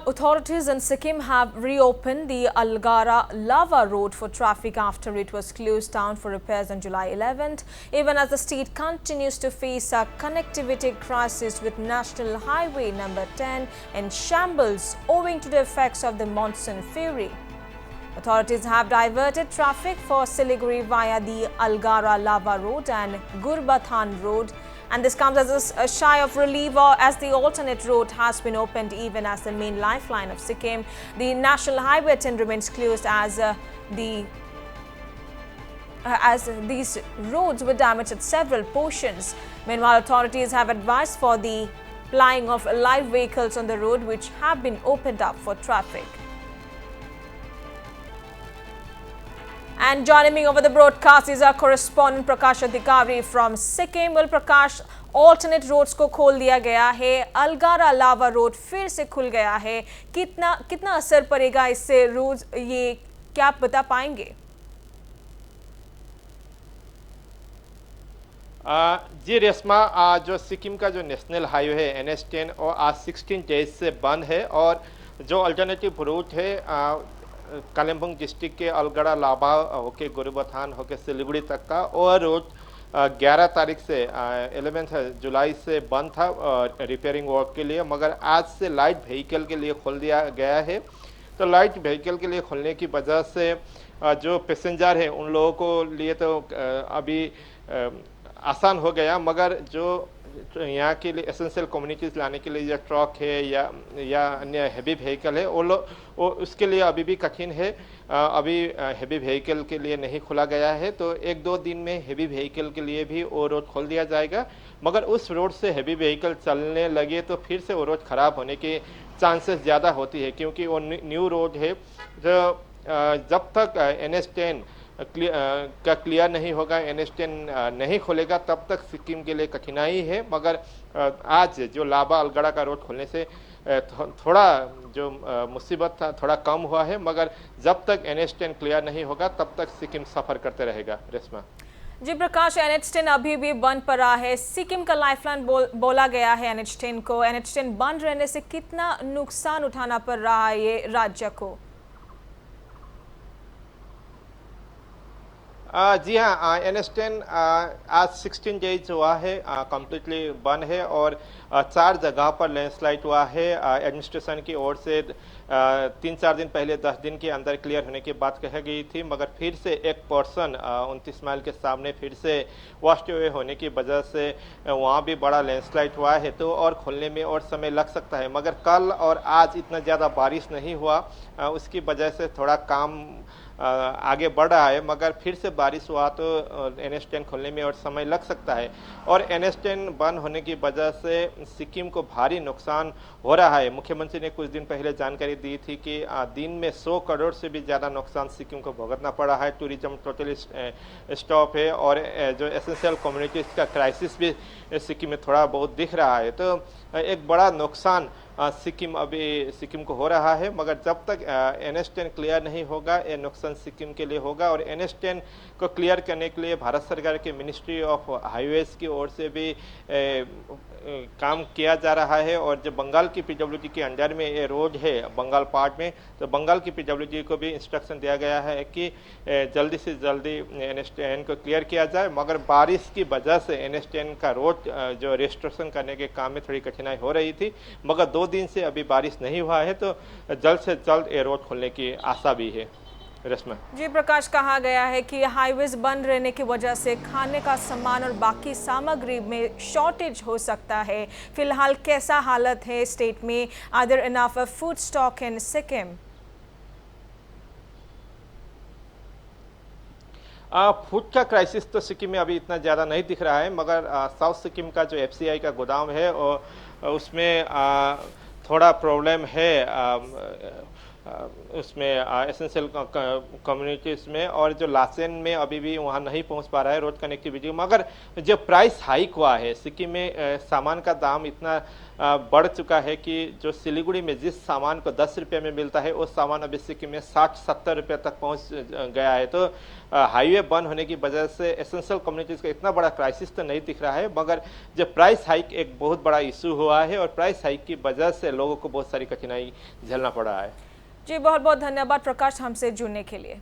authorities in Sikkim have reopened the Algara Lava Road for traffic after it was closed down for repairs on July 11th, even as the state continues to face a connectivity crisis with National Highway number 10 in shambles owing to the effects of the monsoon fury. Authorities have diverted traffic for Siliguri via the Algara Lava Road and Gurbathan Road, and this comes as a sigh of relief as the alternate road has been opened even as the main lifeline of Sikkim. The National Highway 10 remains closed as these roads were damaged at several portions. Meanwhile, authorities have advised for the plying of light vehicles on the road, which have been opened up for traffic. And joining me over the broadcast is our correspondent Prakash Adhikari from Sikkim. Well, Prakash, alternate roads को खोल दिया गया है, अलगारा लावा road फिर से खुल गया है, कितना असर पड़ेगा इससे रोज, ये क्या आप बता पाएंगे? जी रेशमा, जो सिक्किम का जो नेशनल हाईवे है NH10 और आज 16 डेज से बंद है और जो अल्टरनेटिव रूट है कालिम्पोंग डिस्ट्रिक्ट के अलगड़ा लाभा होके गुरुबथान होके सिलीगुड़ी तक का और रोड 11 तारीख से 11 जुलाई से बंद था रिपेयरिंग वर्क के लिए, मगर आज से लाइट व्हीकल के लिए खोल दिया गया है। तो लाइट व्हीकल के लिए खोलने की वजह से जो पैसेंजर है उन लोगों को लिए तो अभी आसान हो गया, मगर जो यहाँ के लिए एसेंशियल कम्युनिटीज़ लाने के लिए या ट्रक है या अन्य हैवी व्हीकल है वो उसके लिए अभी भी कठिन है। अभी हैवी व्हीकल के लिए नहीं खोला गया है, तो 1-2 दिन में हैवी व्हीकल के लिए भी वो रोड खोल दिया जाएगा, मगर उस रोड से हैवी व्हीकल चलने लगे तो फिर से वो रोड ख़राब होने के चांसेस ज़्यादा होती है, क्योंकि वो न्यू रोड है। तो जब तक NH10 का क्लियर नहीं होगा, NH10 नहीं खोलेगा, तब तक सिक्किम के लिए कठिनाई है। मगर आज जो लाबा अलगड़ा का रोड खोलने से थोड़ा जो मुसीबत था थोड़ा कम हुआ है, मगर जब तक NH10 क्लियर नहीं होगा तब तक सिक्किम सफ़र करते रहेगा। रेशमा जी प्रकाश, NH10 अभी भी बंद पड़ा है, सिक्किम का लाइफलाइन बोला गया है NH10 को। NH10 बंद रहने से कितना नुकसान उठाना पड़ रहा है ये राज्य को? जी हाँ, NH10 आज 16 डेज हुआ है कम्प्लीटली बंद है और 4 जगह पर लैंडस्लाइड हुआ है। एडमिनिस्ट्रेशन की ओर से 3-4 दिन पहले 10 दिन के अंदर क्लियर होने की बात कही गई थी, मगर फिर से एक पर्सन 29 माइल के सामने फिर से वॉश्ड अवे होने की वजह से वहाँ भी बड़ा लैंडस्लाइड हुआ है, तो और खोलने में और समय लग सकता है। मगर कल और आज इतना ज़्यादा बारिश नहीं हुआ, उसकी वजह से थोड़ा काम आगे बढ़ रहा है, मगर फिर से बारिश हुआ तो NH10 खोलने में और समय लग सकता है। और NH10 बंद होने की वजह से सिक्किम को भारी नुकसान हो रहा है। मुख्यमंत्री ने कुछ दिन पहले जानकारी दी थी कि दिन में 100 करोड़ से भी ज़्यादा नुकसान सिक्किम को भुगतना पड़ रहा है। टूरिज्म टोटली स्टॉप है और जो एसेंशियल कम्युनिटीज़ का क्राइसिस भी सिक्किम में थोड़ा बहुत दिख रहा है। तो एक बड़ा नुकसान सिक्किम को हो रहा है, मगर जब तक NH10 क्लियर नहीं होगा ये नुकसान सिक्किम के लिए होगा। और NH10 को क्लियर करने के लिए भारत सरकार के मिनिस्ट्री ऑफ हाईवेज की ओर से भी काम किया जा रहा है। और जो बंगाल की PWD के अंडर में ये रोड है बंगाल पार्ट में, तो बंगाल की PWD को भी इंस्ट्रक्शन दिया गया है कि जल्दी से जल्दी NH10 को क्लियर किया जाए। मगर बारिश की वजह से NH10 का रोड जो रेस्टोरेशन करने के काम में थोड़ी कठिनाई हो रही थी, मगर 2 दिन से अभी बारिश नहीं हुआ है, तो जल्द से जल्द ये रोड खोलने की आशा भी है। रश्मा जी प्रकाश, कहा गया है कि हाईवेज बंद रहने की वजह से खाने का सामान और बाकी सामग्री में शॉर्टेज हो सकता है। फिलहाल कैसा हालत है स्टेट में? Are there enough food stock in Sikkim? Food का क्राइसिस तो सिक्किम में अभी इतना ज़्यादा नहीं दिख रहा है, मगर साउथ सिक्किम का जो FCI का गोदाम है और उसमें थोड़ा प्रॉब्लम है, उसमें एसेंशियल कम्युनिटीज़ में, और जो लाचेन में अभी भी वहाँ नहीं पहुँच पा रहा है रोड कनेक्टिविटी। मगर जो प्राइस हाइक हुआ है सिक्किम में, सामान का दाम इतना बढ़ चुका है कि जो सिलीगुड़ी में जिस सामान को 10 रुपये में मिलता है उस सामान अभी सिक्किम में 60-70 रुपये तक पहुंच गया है। तो हाईवे बंद होने की वजह से एसेंशियल कम्युनिटीज़ का इतना बड़ा क्राइसिस तो नहीं दिख रहा है, मगर जो प्राइस हाइक एक बहुत बड़ा इशू हुआ है और प्राइस हाइक की वजह से लोगों को बहुत सारी कठिनाई झेलना पड़ा है। जी बहुत बहुत धन्यवाद प्रकाश हमसे जुड़ने के लिए।